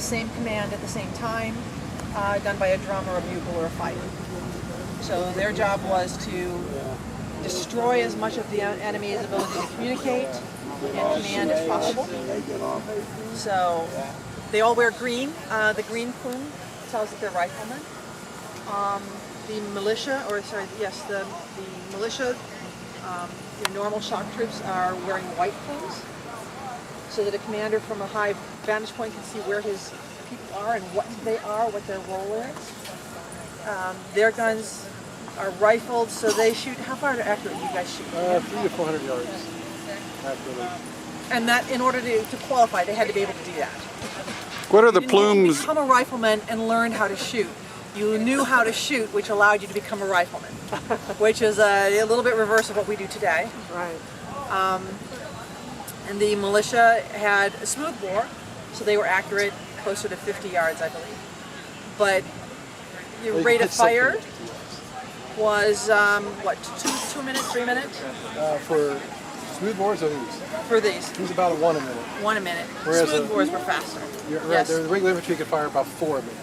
the same command at the same time, done by a drum or a bugle or a fife. So their job was to destroy as much of the enemy's ability to communicate and command as possible. So they all wear green. The green plume tells that they're riflemen. The militia, the militia, your normal shock troops are wearing white plumes, so that a commander from a high vantage point can see where his people are and what they are, what their role is. Their guns are rifled, so they shoot. How far accurate do you guys shoot? 300 to 400 yards. And that, in order to qualify, they had to be able to do that. What are the You didn't plumes? become a rifleman and learn how to shoot. You knew how to shoot, which allowed you to become a rifleman, which is a little bit reverse of what we do today. Right. And the militia had a smooth bore, so they were accurate, closer to 50 yards, I believe. But your rate of fire was, what, 2 minutes, 3 minutes? For smooth bores or these? For these. These about 1 a minute. 1 a minute. Whereas Smooth bores were faster. Right, Yes. the regular infantry could fire about 4 a minute.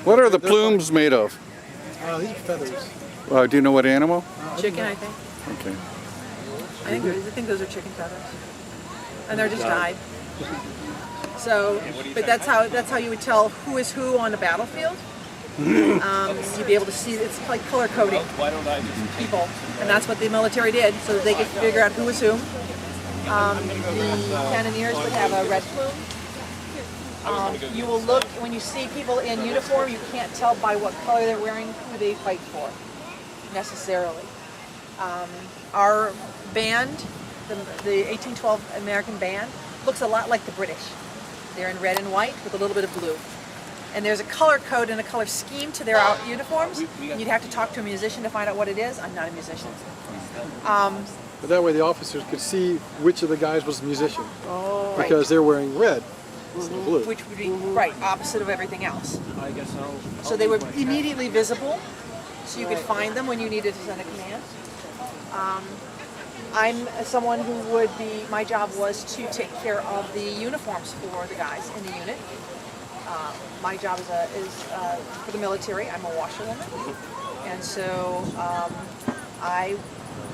What are the plumes made of? These are feathers. Do you know what animal? Chicken, I think. Okay. I think those are chicken feathers, and they're just dyed. So, but that's how you would tell who is who on the battlefield. You'd be able to see, it's like color coding people, and that's what the military did, so that they could figure out who was who. The cannoneers would have a red plume. You will look, when you see people in uniform, you can't tell by what color they're wearing who they fight for, necessarily. Our band, the 1812 American band, looks a lot like the British. They're in red and white with a little bit of blue. And there's a color code and a color scheme to their uniforms. You'd have to talk to a musician to find out what it is. I'm not a musician. But that way the officers could see which of the guys was the musician. Oh, because they're wearing red instead of blue. Which would be, right, opposite of everything else. So they were immediately visible, so you could find them when you needed to send a command. I'm someone who would be, my job was to take care of the uniforms for the guys in the unit. My job is for the military. I'm a washerwoman, and so I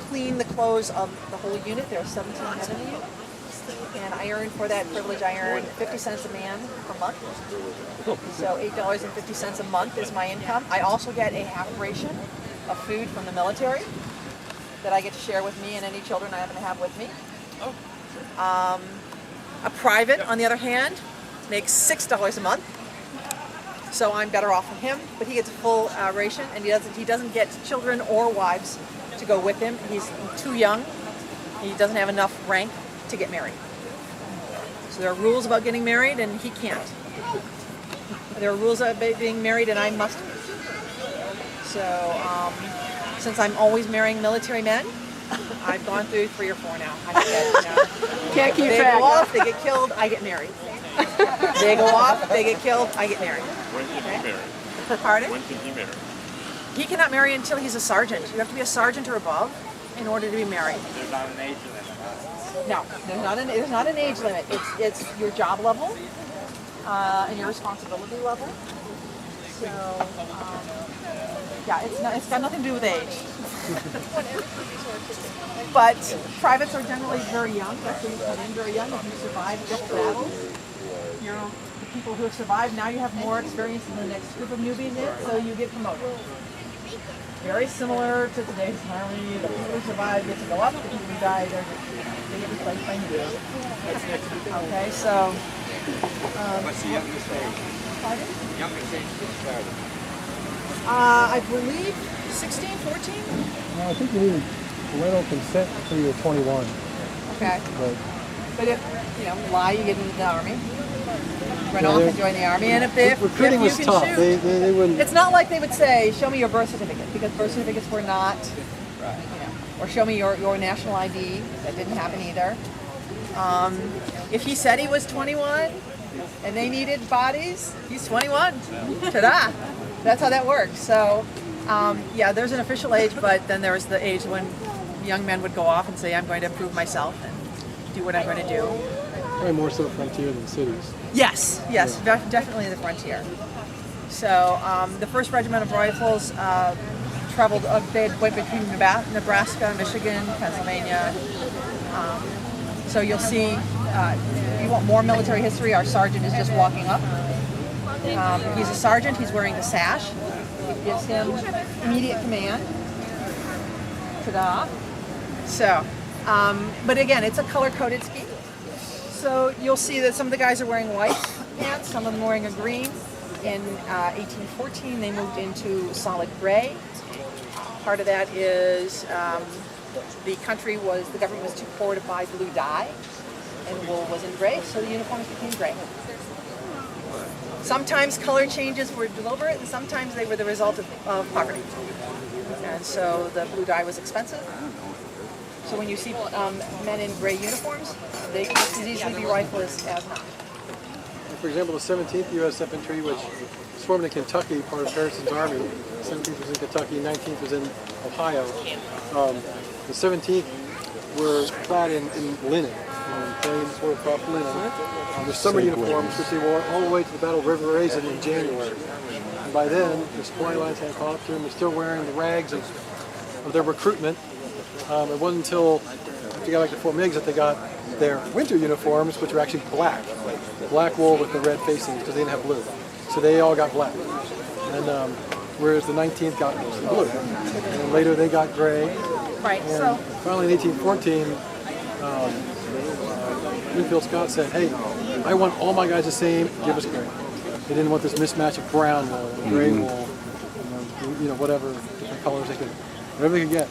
clean the clothes of the whole unit. There are 17 men in the unit, and I earn, for that privilege, I earn 50 cents a man per month. So $8.50 a month is my income. I also get a half ration of food from the military that I get to share with me and any children I happen to have with me. A private, on the other hand, makes $6 a month, so I'm better off than him. But he gets a full ration, and he doesn't get children or wives to go with him. He's too young. He doesn't have enough rank to get married. So there are rules about getting married, and he can't. There are rules about being married, and I must be. So since I'm always marrying military men, I've gone through 3 or 4 now. I forget. Can't keep They track. go off, they get killed, I get married. They go off, they get killed, I get married. When can he marry? Pardon? When can he marry? He cannot marry until he's a sergeant. You have to be a sergeant or above in order to be married. There's not an age limit. No, there's not an age limit. It's your job level and your responsibility level. So yeah, it's got nothing to do with age. But privates are generally very young. That's when you come in very young. If you survive just battles, you're the people who have survived. Now you have more experience than the next group of newbies did, so you get promoted. Very similar to today's army. The people who survive get to go up. The people who die, they get replaced by newbies. Okay, so. What's the youngest age? Pardon? Youngest age to start. I believe 16, 14. I think you need parental consent until you're 21. Okay. But if, lie, you get into the army. Run Yeah, off and join the army. And if recruiting you was can tough. shoot, They wouldn't. it's not like they would say, show me your birth certificate, because birth certificates were not, or show me your national ID. That didn't happen either. If he said he was 21 and they needed bodies, he's 21. Ta-da! That's how that works. So, yeah, there's an official age, but then there's the age when young men would go off and say, I'm going to prove myself and do what I'm going to do. Probably more so frontier than cities. Yes, yes, definitely the frontier. So the 1st Regiment of Rifles traveled, they went between Nebraska, Michigan, Pennsylvania. So you'll see, if you want more military history, our sergeant is just walking up. He's a sergeant, he's wearing the sash. It gives him immediate command. Ta-da. So, but again, it's a color-coded scheme. So you'll see that some of the guys are wearing white pants, some of them wearing a green. In 1814, they moved into solid gray. Part of that is the government was too poor to buy blue dye, and wool wasn't gray, so the uniforms became gray. Sometimes color changes were deliberate, and sometimes they were the result of poverty. And so the blue dye was expensive. So when you see men in gray uniforms, they can just as easily be rifleists as not. For example, the 17th U.S. Infantry, which was formed in Kentucky, part of Harrison's Army. The 17th was in Kentucky, 19th was in Ohio. The 17th were clad in linen, plain sort of cloth linen. Their summer uniforms, which they wore all the way to the Battle of River Raisin in January. And by then, the supply lines had caught up to them. They're still wearing the rags of their recruitment. It wasn't until they got like to Fort Meigs that they got their winter uniforms, which were actually black wool with the red facings because they didn't have blue. So they all got black. And whereas the 19th got mostly blue. And then later they got gray. Right. And So finally in 1814, Winfield Scott said, "Hey, I want all my guys the same. Give us gray." They didn't want this mismatch of brown wool, gray wool, whatever different colors whatever they could get.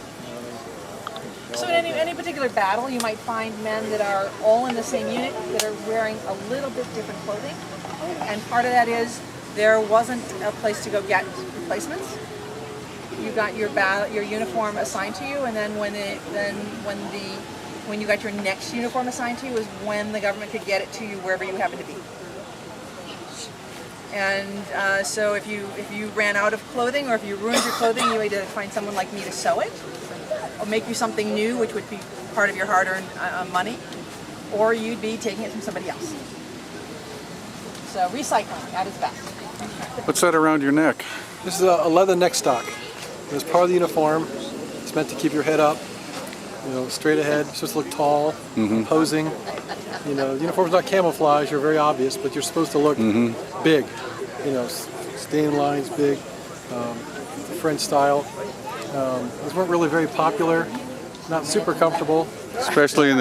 So in any particular battle, you might find men that are all in the same unit that are wearing a little bit different clothing, and part of that is there wasn't a place to go get replacements. You got your uniform assigned to you, and then when you got your next uniform assigned to you is when the government could get it to you wherever you happen to be. And so if you ran out of clothing, or if you ruined your clothing, you had to find someone like me to sew it, or make you something new, which would be part of your hard-earned money, or you'd be taking it from somebody else. So recycling at its best. What's that around your neck? This is a leather neck stock. It's part of the uniform. It's meant to keep your head up, straight ahead. It's supposed to look tall, imposing. The uniform's not camouflage. You're very obvious, but you're supposed to look big. Stain lines big, French style. These weren't really very popular. Not super comfortable. Especially in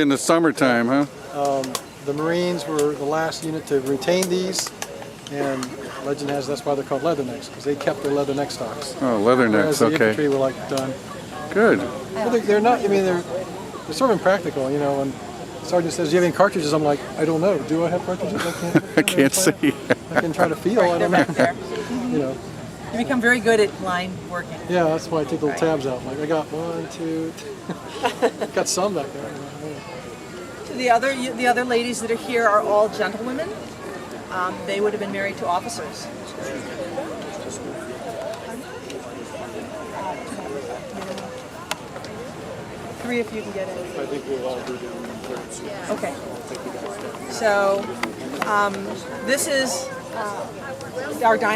the summertime, huh? The Marines were the last unit to retain these, and legend has that's why they're called leathernecks, because they kept their leather neck stocks. Oh, leathernecks, Whereas the okay. infantry were like done. Good. Well, they're not. I mean, they're sort of impractical. When the sergeant says, "Do you have any cartridges?" I'm like, "I don't know. Do I have cartridges? I can't see. I can try to feel. I They're don't know. back there. You become very good at line working. Yeah, that's why I take little tabs out. Like I got 1, 2. Got some back there. The other ladies that are here are all gentlewomen. They would have been married to officers. Three if you can get in. I think we'll all do them. Okay. So this is our dining.